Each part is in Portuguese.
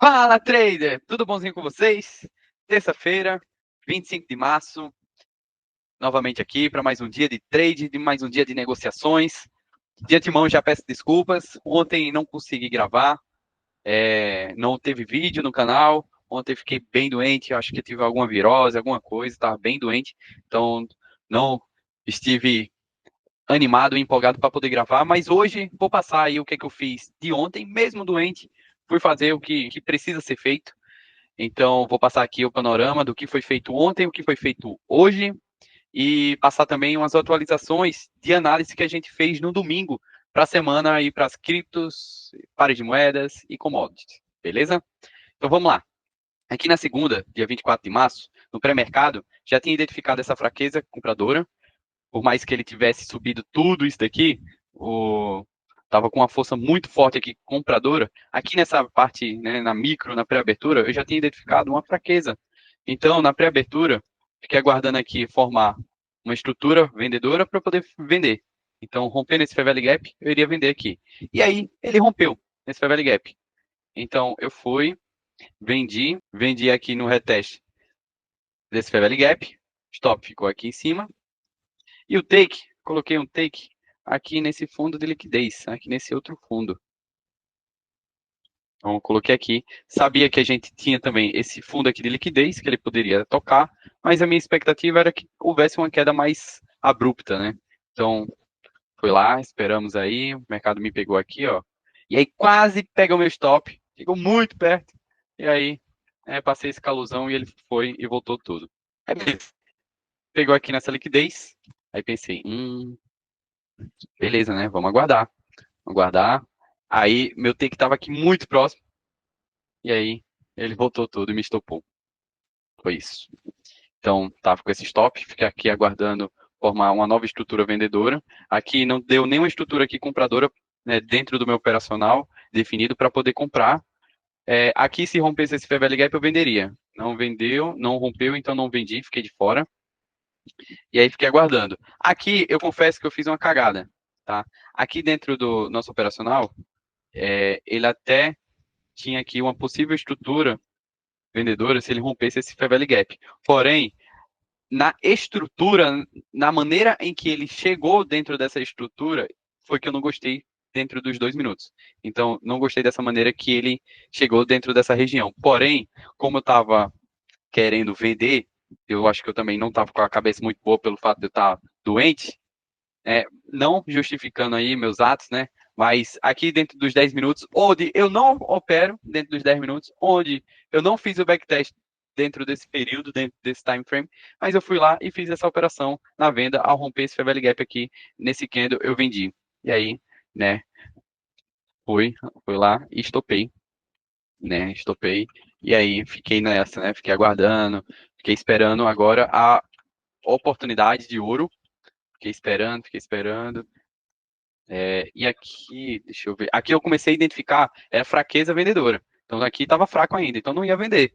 Fala, trader! Tudo bonzinho com vocês? Terça-feira, 25 de março, novamente aqui para mais um dia de trade, de mais um dia de negociações. De antemão, já peço desculpas. Ontem não consegui gravar, não teve vídeo no canal. Ontem fiquei bem doente, acho que tive alguma virose, alguma coisa, estava bem doente. Então, não estive animado e empolgado para poder gravar. Mas hoje vou passar aí o que eu fiz de ontem, mesmo doente. Fui fazer o que precisa ser feito. Então, vou passar aqui o panorama do que foi feito ontem, o que foi feito hoje, e passar também umas atualizações de análise que a gente fez no domingo para a semana e para as criptos, pares de moedas e commodities, beleza? Então, vamos lá. Aqui na segunda, dia 24 de março, no pré-mercado, já tinha identificado essa fraqueza compradora, por mais que ele tivesse subido tudo isso daqui, estava com uma força muito forte aqui compradora. Aqui nessa parte, né, na micro, na pré-abertura, eu já tinha identificado uma fraqueza. Então, na pré-abertura, fiquei aguardando aqui formar uma estrutura vendedora para poder vender. Então, rompendo esse Fair Value Gap, eu iria vender aqui. E aí, ele rompeu nesse Fair Value Gap. Então, eu fui, vendi aqui no reteste desse Fair Value Gap, stop ficou aqui em cima, e o take, coloquei um take aqui nesse fundo de liquidez, aqui nesse outro fundo. Então, coloquei aqui. Sabia que a gente tinha também esse fundo aqui de liquidez, que ele poderia tocar, mas a minha expectativa era que houvesse uma queda mais abrupta, né? Então, foi lá, esperamos aí, o mercado me pegou aqui, ó. E aí quase pega o meu stop, chegou muito perto. E aí, passei esse calusão e ele foi e voltou tudo. Aí, beleza. Pegou aqui nessa liquidez. Aí pensei, beleza, né? Vamos aguardar. Aguardar. Aí meu take estava aqui muito próximo. E aí ele voltou tudo e me estopou. Foi isso. Então, tava com esse stop, fiquei aqui aguardando formar uma nova estrutura vendedora. Aqui não deu nenhuma estrutura aqui compradora, né, dentro do meu operacional definido para poder comprar. Aqui, se rompesse esse Fair Value Gap, eu venderia. Não vendeu, não rompeu, então não vendi, fiquei de fora. E aí fiquei aguardando. Aqui, eu confesso que eu fiz uma cagada, tá? Aqui dentro do nosso operacional, ele até tinha aqui uma possível estrutura vendedora se ele rompesse esse Fair Value Gap. Porém, na estrutura, na maneira em que ele chegou dentro dessa estrutura, foi que eu não gostei dentro dos 2 minutos. Então, não gostei dessa maneira que ele chegou dentro dessa região. Porém, como eu estava querendo vender, eu acho que eu também não estava com a cabeça muito boa pelo fato de eu estar doente, não justificando aí meus atos, né? Mas aqui dentro dos 10 minutos, onde eu não opero dentro dos 10 minutos, onde eu não fiz o backtest dentro desse período, dentro desse time frame, mas eu fui lá e fiz essa operação na venda ao romper esse Fair Value Gap aqui, nesse candle eu vendi. E aí, né, fui lá e estopei, né, estopei. E aí fiquei nessa, né, fiquei aguardando, fiquei esperando agora a oportunidade de ouro, fiquei esperando. E aqui, deixa eu ver. Aqui eu comecei a identificar fraqueza vendedora. Então aqui estava fraco ainda, então não ia vender.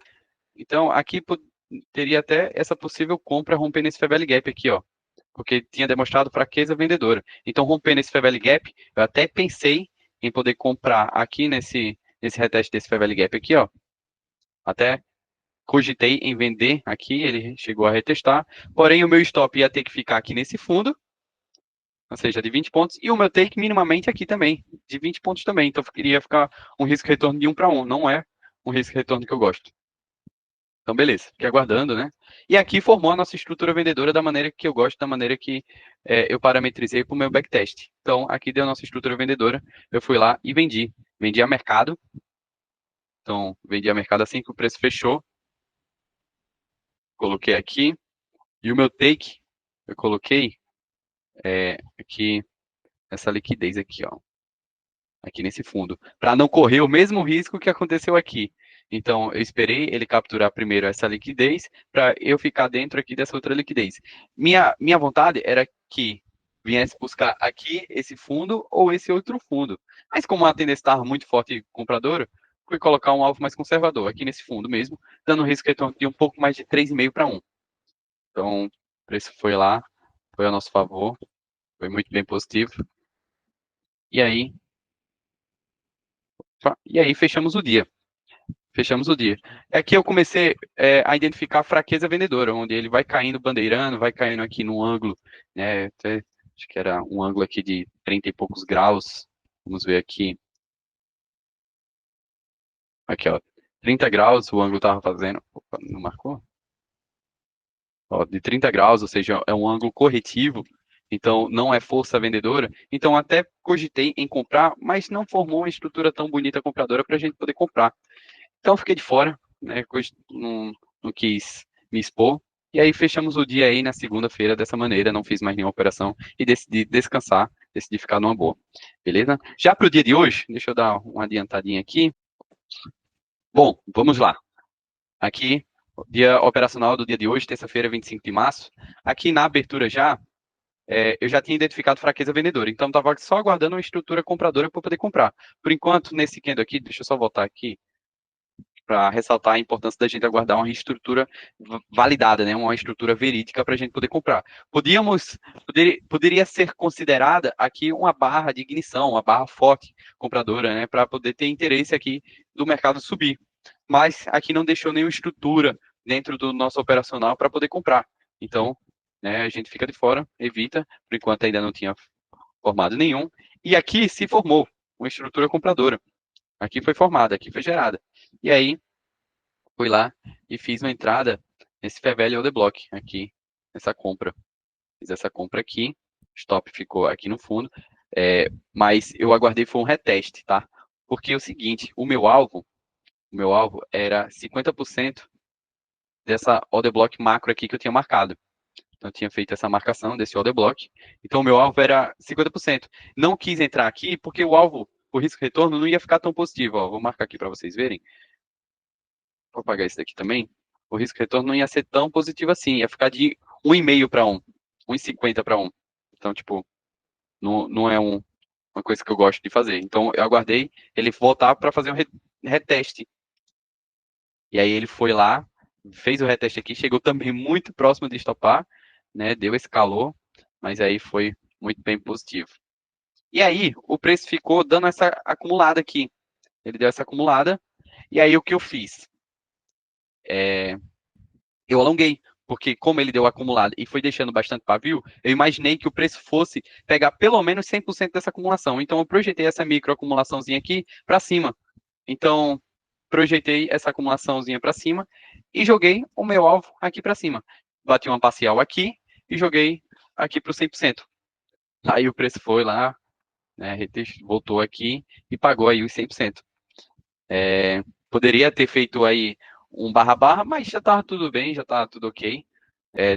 Então aqui teria até essa possível compra rompendo esse Fair Value Gap aqui, ó. Porque tinha demonstrado fraqueza vendedora. Então rompendo esse Fair Value Gap, eu até pensei em poder comprar aqui nesse reteste desse Fair Value Gap aqui, ó. Até cogitei em vender aqui, ele chegou a retestar. Porém o meu stop ia ter que ficar aqui nesse fundo, ou seja, de 20 pontos, e o meu take minimamente aqui também, de 20 pontos também. Então, iria ficar um risco-retorno de 1 para 1. Não é um risco-retorno que eu gosto. Então, beleza, fiquei aguardando, né? E aqui formou a nossa estrutura vendedora da maneira que eu gosto, da maneira que eu parametrizei para o meu backtest. Então, aqui deu a nossa estrutura vendedora, eu fui lá e vendi. Vendi a mercado. Então, vendi a mercado assim que o preço fechou. Coloquei aqui. E o meu take, eu coloquei aqui, essa liquidez aqui, ó. Aqui nesse fundo, para não correr o mesmo risco que aconteceu aqui. Então, eu esperei ele capturar primeiro essa liquidez para eu ficar dentro aqui dessa outra liquidez. Minha vontade era que viesse buscar aqui esse fundo ou esse outro fundo. Mas como a tendência estava muito forte compradora, fui colocar um alvo mais conservador aqui nesse fundo mesmo, dando um risco retorno de um pouco mais de 3,5 para 1. Então, o preço foi lá, foi a nosso favor, foi muito bem positivo. E aí fechamos o dia. Fechamos o dia. Aqui eu comecei a identificar a fraqueza vendedora, onde ele vai caindo bandeirando, vai caindo aqui no ângulo, né? Acho que era um ângulo aqui de 30 e poucos graus. Vamos ver aqui. Aqui, ó. 30 graus o ângulo estava fazendo. Opa, não marcou? Ó, de 30 graus, ou seja, é um ângulo corretivo, então não é força vendedora. Então até cogitei em comprar, mas não formou uma estrutura tão bonita compradora para a gente poder comprar. Então fiquei de fora, né? Não quis me expor. E aí fechamos o dia aí na segunda-feira dessa maneira, não fiz mais nenhuma operação e decidi descansar, decidi ficar numa boa. Beleza? Já para o dia de hoje, deixa eu dar uma adiantadinha aqui. Bom, vamos lá. Aqui, dia operacional do dia de hoje, terça-feira, 25 de março. Aqui na abertura já, eu já tinha identificado fraqueza vendedora, então estava só aguardando uma estrutura compradora para poder comprar. Por enquanto, nesse candle aqui, deixa eu só voltar aqui para ressaltar a importância da gente aguardar uma estrutura validada, né, uma estrutura verídica para a gente poder comprar. Poderia ser considerada aqui uma barra de ignição, uma barra forte compradora, né, para poder ter interesse aqui do mercado subir. Mas aqui não deixou nenhuma estrutura dentro do nosso operacional para poder comprar. Então, né, a gente fica de fora, evita, por enquanto ainda não tinha formado nenhum. E aqui se formou uma estrutura compradora. Aqui foi formada, aqui foi gerada. E aí, fui lá e fiz uma entrada nesse Fair Value Order Block, aqui, nessa compra. Fiz essa compra aqui, stop ficou aqui no fundo, mas eu aguardei foi um reteste, tá? Porque é o seguinte, o meu alvo era 50% dessa order block macro aqui que eu tinha marcado. Então, eu tinha feito essa marcação desse order block. Então, o meu alvo era 50%. Não quis entrar aqui porque o alvo, o risco-retorno, não ia ficar tão positivo. Ó, vou marcar aqui para vocês verem. Vou apagar esse daqui também. O risco-retorno não ia ser tão positivo assim. Ia ficar de 1,5 para 1. 1,50 para 1. Então, tipo, não é uma coisa que eu gosto de fazer. Então, eu aguardei ele voltar para fazer um reteste. E aí ele foi lá, fez o reteste aqui, chegou também muito próximo de estopar, né? Deu esse calor, mas aí foi muito bem positivo. E aí o preço ficou dando essa acumulada aqui. Ele deu essa acumulada, e aí o que eu fiz? Eu alonguei, porque como ele deu acumulada e foi deixando bastante pavio, eu imaginei que o preço fosse pegar pelo menos 100% dessa acumulação. Então eu projetei essa microacumulaçãozinha aqui para cima. Então, projetei essa acumulaçãozinha para cima e joguei o meu alvo aqui para cima. Bati uma parcial aqui e joguei aqui para o 100%. Aí o preço foi lá, né, voltou aqui e pagou aí os 100%. Poderia ter feito aí um barra-barra, mas já estava tudo bem, já estava tudo ok.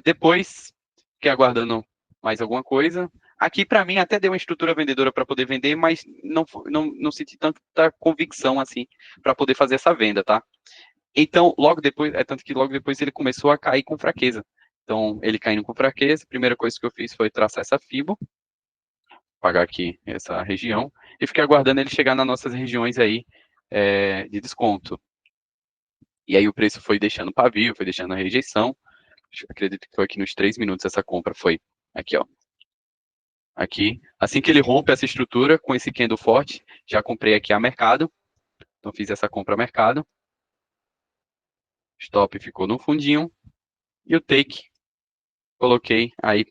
Depois, fiquei aguardando mais alguma coisa. Aqui, para mim, até deu uma estrutura vendedora para poder vender, mas não senti tanta convicção assim para poder fazer essa venda, tá? Então, logo depois, tanto que logo depois ele começou a cair com fraqueza. Então, ele caindo com fraqueza, a primeira coisa que eu fiz foi traçar essa FIBO, pagar aqui essa região, e fiquei aguardando ele chegar nas nossas regiões aí de desconto. E aí o preço foi deixando pavio, foi deixando a rejeição. Acredito que foi aqui nos 3 minutos essa compra, foi aqui, ó. Aqui, assim que ele rompe essa estrutura com esse candle forte, já comprei aqui a mercado. Então fiz essa compra a mercado. Stop ficou no fundinho. E o take, coloquei aí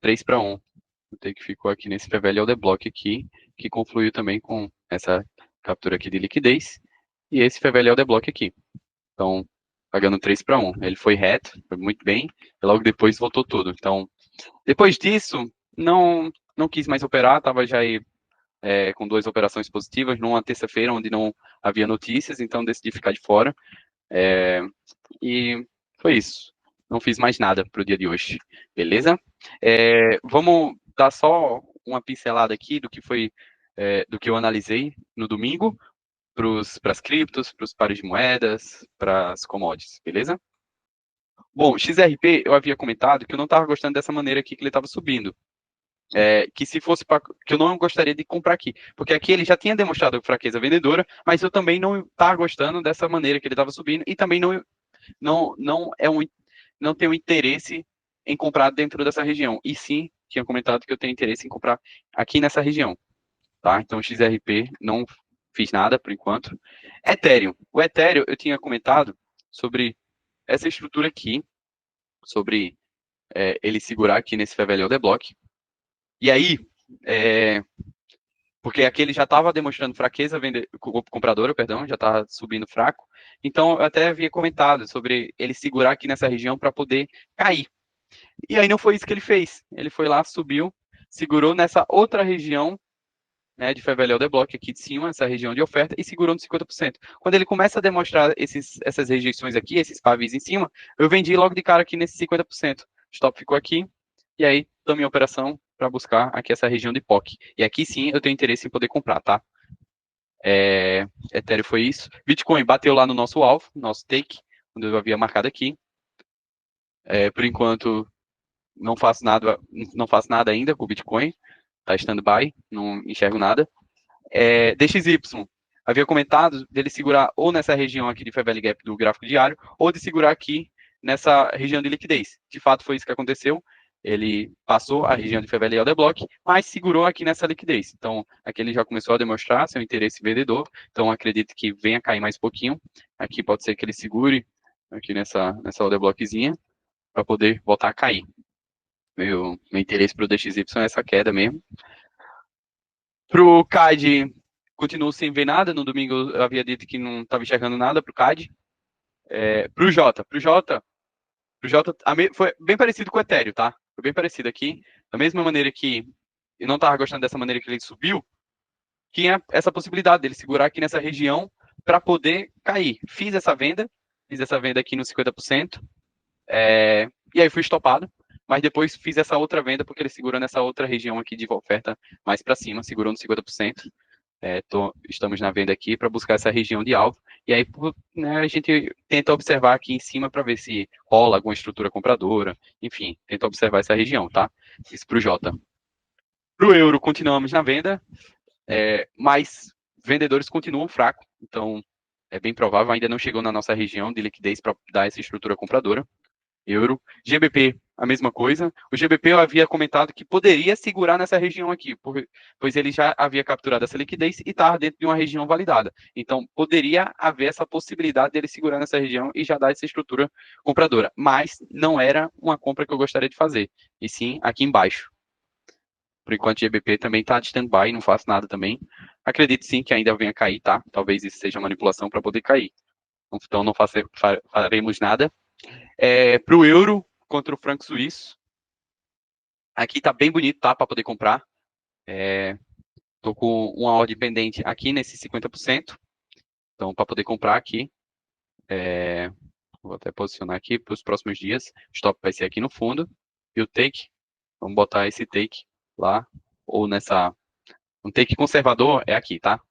3 para 1. O take ficou aqui nesse PVL Order Block aqui, que confluiu também com essa captura aqui de liquidez. E esse PVL Order Block aqui. Então, pagando 3 para 1. Ele foi reto, foi muito bem. E logo depois voltou tudo. Então, depois disso, não quis mais operar, estava já aí com 2 operações positivas, numa terça-feira onde não havia notícias, então decidi ficar de fora. E foi isso. Não fiz mais nada para o dia de hoje, beleza? Vamos dar só uma pincelada aqui do que foi, do que eu analisei no domingo, para as criptos, para os pares de moedas, para as commodities, beleza? Bom, XRP, eu havia comentado que eu não estava gostando dessa maneira aqui que ele estava subindo. Que se fosse que eu não gostaria de comprar aqui, porque aqui ele já tinha demonstrado fraqueza vendedora, mas eu também não estava gostando dessa maneira que ele estava subindo e também não tenho interesse em comprar dentro dessa região. E sim, tinha comentado que eu tenho interesse em comprar aqui nessa região, tá? Então XRP fiz nada por enquanto. Ethereum. O Ethereum, eu tinha comentado sobre essa estrutura aqui, sobre ele segurar aqui nesse Fair Value of the Block. E aí, porque aqui ele já estava demonstrando fraqueza compradora, perdão, já estava subindo fraco. Então, eu até havia comentado sobre ele segurar aqui nessa região para poder cair. E aí não foi isso que ele fez. Ele foi lá, subiu, segurou nessa outra região, né, de Fair Value of the Block aqui de cima, essa região de oferta, e segurou no 50%. Quando ele começa a demonstrar essas rejeições aqui, esses pavis em cima, eu vendi logo de cara aqui nesse 50%. O stop ficou aqui, e aí estou minha operação para buscar aqui essa região de POC. E aqui sim eu tenho interesse em poder comprar, tá? Ethereum foi isso. Bitcoin bateu lá no nosso alvo, nosso take, onde eu havia marcado aqui. Por enquanto, não faço nada ainda com o Bitcoin. Tá stand-by, não enxergo nada. DXY, havia comentado dele segurar ou nessa região aqui de Fair Value Gap do gráfico diário, ou de segurar aqui nessa região de liquidez. De fato, foi isso que aconteceu. Ele passou a região de Fair Value of the Block, mas segurou aqui nessa liquidez. Então, aqui ele já começou a demonstrar seu interesse vendedor. Então, acredito que venha cair mais um pouquinho. Aqui pode ser que ele segure aqui nessa order blockzinha para poder voltar a cair. Meu interesse para o DXY é essa queda mesmo. Para o CAD, continuo sem ver nada. No domingo eu havia dito que não estava enxergando nada para o CAD. Para o Jota foi bem parecido com o Ethereum, tá? Foi bem parecido aqui. Da mesma maneira que eu não estava gostando dessa maneira que ele subiu, tinha essa possibilidade dele segurar aqui nessa região para poder cair. Fiz essa venda aqui no 50%, e aí fui estopado, mas depois fiz essa outra venda porque ele segurou nessa outra região aqui de oferta mais para cima, segurou no 50%. Estamos na venda aqui para buscar essa região de alvo. E aí, né, a gente tenta observar aqui em cima para ver se rola alguma estrutura compradora. Enfim, tenta observar essa região, tá? Isso para o Jota. Para o euro, continuamos na venda, mas vendedores continuam fracos. Então, é bem provável, ainda não chegou na nossa região de liquidez para dar essa estrutura compradora. Euro. GBP, a mesma coisa. O GBP eu havia comentado que poderia segurar nessa região aqui, pois ele já havia capturado essa liquidez e estava dentro de uma região validada. Então, poderia haver essa possibilidade dele segurar nessa região e já dar essa estrutura compradora. Mas não era uma compra que eu gostaria de fazer, e sim aqui embaixo. Por enquanto, o GBP também está de stand-by, não faço nada também. Acredito sim que ainda venha cair, tá? Talvez isso seja manipulação para poder cair. Então, não faremos nada. Para o euro contra o franco suíço. Aqui tá bem bonito, tá? Para poder comprar. Tô com uma ordem pendente aqui nesse 50%. Então, para poder comprar aqui. Vou até posicionar aqui para os próximos dias. O stop vai ser aqui no fundo. E o take, vamos botar esse take lá. Ou nessa. Um take conservador é aqui, tá?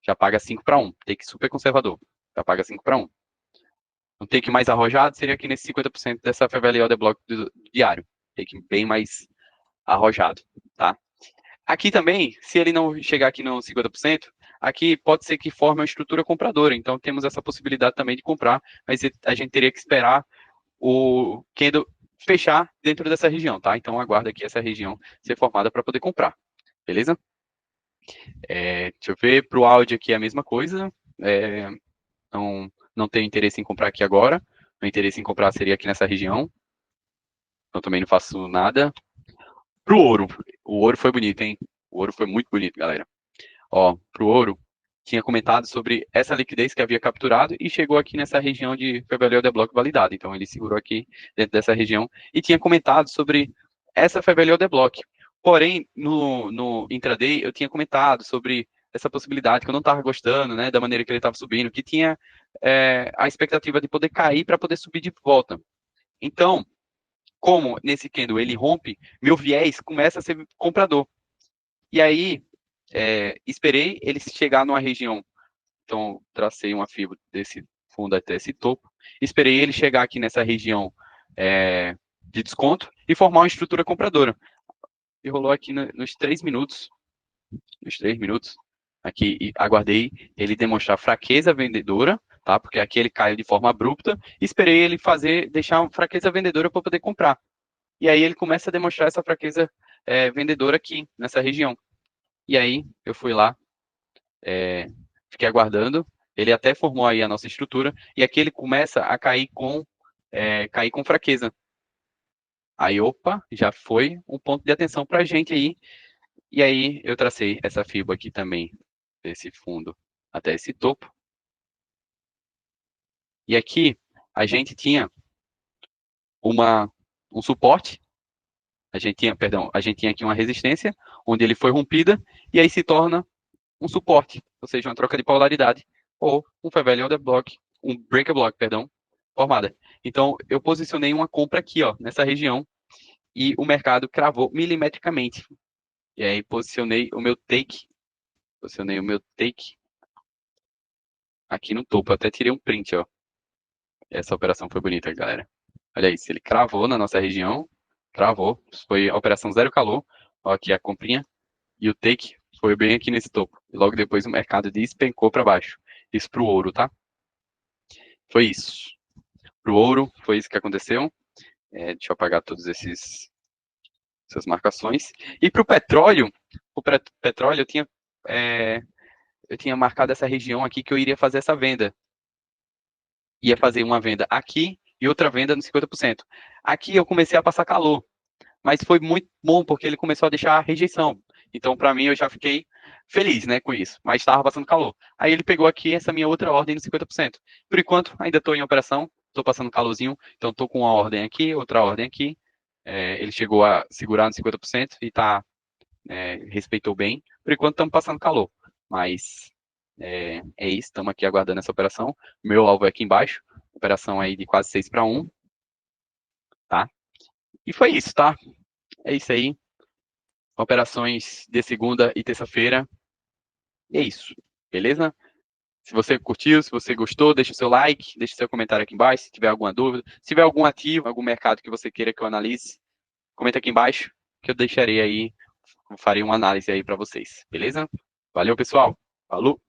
Já paga 5 para 1. Take super conservador. Já paga 5 para 1. Um take mais arrojado seria aqui nesse 50% dessa Fair Value of the Block do diário. Take bem mais arrojado, tá? Aqui também, se ele não chegar aqui no 50%, aqui pode ser que forme uma estrutura compradora. Então, temos essa possibilidade também de comprar, mas a gente teria que esperar o candle fechar dentro dessa região, tá? Então, aguarda aqui essa região ser formada para poder comprar, beleza? Deixa eu ver, para o áudio aqui é a mesma coisa. Não tenho interesse em comprar aqui agora. Meu interesse em comprar seria aqui nessa região. Então, também não faço nada. Pro ouro. O ouro foi bonito, hein? O ouro foi muito bonito, galera. Pro ouro, tinha comentado sobre essa liquidez que havia capturado e chegou aqui nessa região de Fair Value of the Block validado. Então, ele segurou aqui dentro dessa região e tinha comentado sobre essa Fair Value of the Block. Porém, no intraday, eu tinha comentado sobre essa possibilidade que eu não estava gostando, né, da maneira que ele estava subindo, que tinha a expectativa de poder cair para poder subir de volta. Então, como nesse candle ele rompe, meu viés começa a ser comprador. E aí, esperei ele chegar numa região, então tracei uma fibra desse fundo até esse topo, esperei ele chegar aqui nessa região de desconto e formar uma estrutura compradora. E rolou aqui nos 3 minutos, aqui, e aguardei ele demonstrar fraqueza vendedora, tá? Porque aqui ele caiu de forma abrupta, e esperei ele deixar uma fraqueza vendedora para poder comprar. E aí ele começa a demonstrar essa fraqueza vendedora aqui, nessa região. E aí eu fui lá, fiquei aguardando. Ele até formou aí a nossa estrutura, e aqui ele começa a cair com fraqueza. Aí, opa, já foi um ponto de atenção para a gente aí. E aí eu tracei essa fibra aqui também, desse fundo até esse topo. E aqui a gente tinha um suporte, a gente tinha aqui uma resistência, onde ele foi rompida, e aí se torna um suporte, ou seja, uma troca de polaridade, ou um Fairvalue Order Block, um Breaker Block, perdão, formada. Então, eu posicionei uma compra aqui, ó, nessa região, e o mercado cravou milimetricamente. E aí posicionei o meu take aqui no topo, eu até tirei um print, ó. Essa operação foi bonita, galera. Olha isso, ele cravou na nossa região, cravou, foi a operação zero calor, ó, aqui a comprinha, e o take foi bem aqui nesse topo. E logo depois o mercado despencou para baixo. Isso para o ouro, tá? Foi isso. Para o ouro, foi isso que aconteceu. Deixa eu apagar todas essas marcações. E para o petróleo eu tinha marcado essa região aqui que eu iria fazer essa venda. Ia fazer uma venda aqui e outra venda no 50%. Aqui eu comecei a passar calor, mas foi muito bom porque ele começou a deixar a rejeição. Então, para mim, eu já fiquei feliz, né, com isso, mas estava passando calor. Aí ele pegou aqui essa minha outra ordem no 50%. Por enquanto, ainda estou em operação, estou passando calorzinho, então estou com uma ordem aqui, outra ordem aqui. Ele chegou a segurar no 50% e respeitou bem. Por enquanto, estamos passando calor, mas é isso, estamos aqui aguardando essa operação. Meu alvo é aqui embaixo, operação aí de quase 6 para 1, tá? E foi isso, tá? É isso aí. Operações de segunda e terça-feira. E é isso, beleza? Se você curtiu, se você gostou, deixa o seu like, deixa o seu comentário aqui embaixo, se tiver alguma dúvida. Se tiver algum ativo, algum mercado que você queira que eu analise, comenta aqui embaixo, que eu deixarei aí, eu farei uma análise aí para vocês, beleza? Valeu, pessoal. Falou!